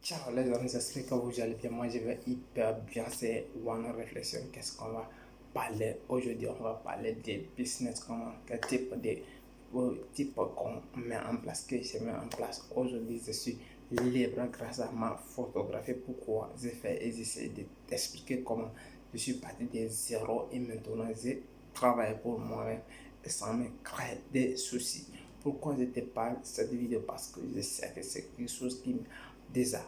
Ciao les amis, j'espère que vous allez bien. Moi je vais hyper bien. C'est One Réflexion. Qu'est-ce qu'on va parler aujourd'hui? On va parler des business, comment, quel type qu'on met en place, que je mets en place. Aujourd'hui, je suis libre grâce à ma photographie. Pourquoi j'ai fait et j'essaie de t'expliquer comment je suis parti de zéro et maintenant je travaille pour moi-même et ça me crée des soucis. Pourquoi je te parle de cette vidéo? Parce que je sais que c'est quelque chose qui déjà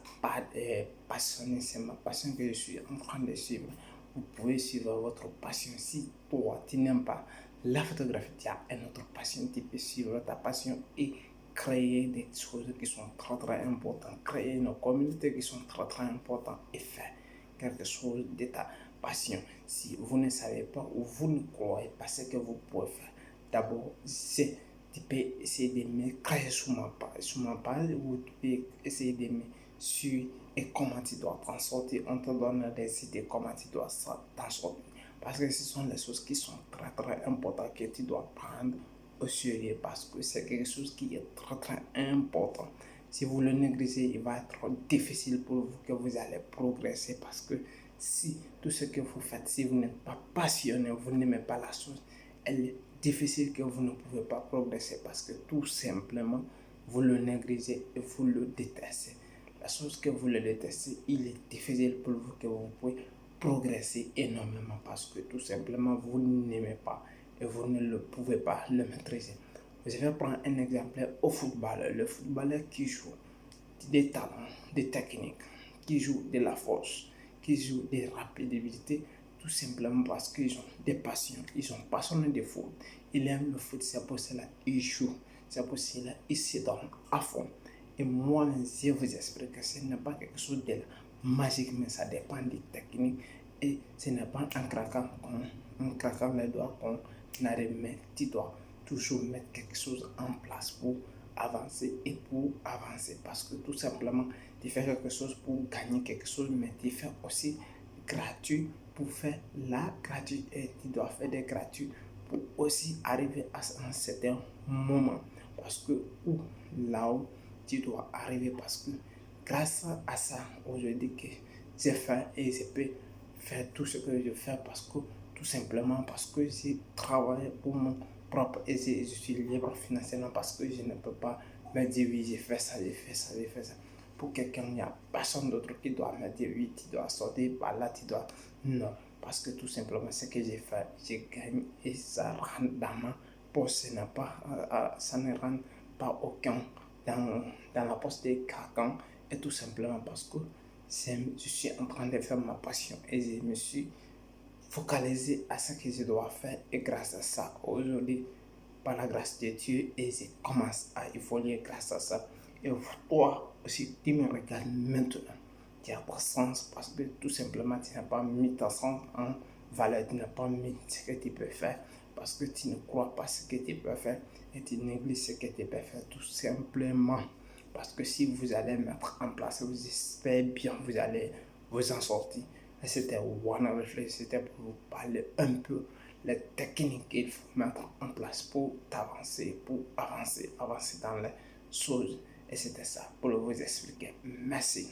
passionné, c'est ma passion que je suis en train de suivre. Vous pouvez suivre votre passion. Si toi, tu n'aimes pas la photographie, tu as une autre passion, tu peux suivre ta passion et créer des choses qui sont très très importantes, créer une communauté qui sont très très importantes et faire quelque chose de ta passion. Si vous ne savez pas ou vous ne croyez pas ce que vous pouvez faire, d'abord, tu peux essayer de me créer sur ma page ou tu peux essayer de me suivre et comment tu dois t'en sortir. On te donne des idées comment tu dois t'en sortir. Parce que ce sont les choses qui sont très très importantes que tu dois prendre au sérieux parce que c'est quelque chose qui est très très important. Si vous le négligez, il va être difficile pour vous que vous allez progresser parce que si tout ce que vous faites, si vous n'êtes pas passionné, vous n'aimez pas la chose, elle est difficile que vous ne pouvez pas progresser parce que tout simplement, vous le négligez et vous le détestez. La chose que vous le détestez, il est difficile pour vous que vous pouvez progresser énormément parce que tout simplement, vous n'aimez pas et vous ne le pouvez pas le maîtriser. Je vais prendre un exemple au football. Le footballeur qui joue des talents, des techniques, qui joue de la force, qui joue des rapidités, tout simplement parce qu'ils ont des passions, ils sont passionnés de foot, ils aiment le foot, c'est pour cela qu'ils jouent, c'est pour cela qu'ils se donnent à fond. Et moi, je vous explique que ce n'est pas quelque chose de magique, mais ça dépend des techniques et ce n'est pas en claquant les doigts qu'on arrive, mais tu dois toujours mettre quelque chose en place pour avancer et pour avancer parce que tout simplement tu fais quelque chose pour gagner quelque chose mais tu fais aussi gratuit pour faire la gratuit et tu dois faire des gratuits pour aussi arriver à un certain moment parce que là où tu dois arriver parce que grâce à ça aujourd'hui que j'ai fait et je peux faire tout ce que je fais parce que tout simplement parce que j'ai travaillé pour mon propre et je suis libre financièrement parce que je ne peux pas me dire oui j'ai fait ça, j'ai fait ça, j'ai fait ça. Pour quelqu'un, il n'y a personne d'autre qui doit me dire oui, tu dois sortir par là, tu dois... Non, parce que tout simplement ce que j'ai fait, j'ai gagné et ça rentre dans ma poche, ça ne rentre pas aucun dans la poche de quelqu'un et tout simplement parce que je suis en train de faire ma passion et je me suis focalisé à ce que je dois faire et grâce à ça aujourd'hui par la grâce de Dieu et je commence à évoluer grâce à ça et toi aussi tu me regardes maintenant tu as ton sens parce que tout simplement tu n'as pas mis ton sens en valeur, tu n'as pas mis ce que tu peux faire parce que tu ne crois pas ce que tu peux faire et tu négliges ce que tu peux faire tout simplement parce que si vous allez mettre en place, vous espérez bien vous allez vous en sortir. Et c'était One Reflex, c'était pour vous parler un peu les techniques qu'il faut mettre en place pour avancer dans les choses. Et c'était ça pour vous expliquer. Merci.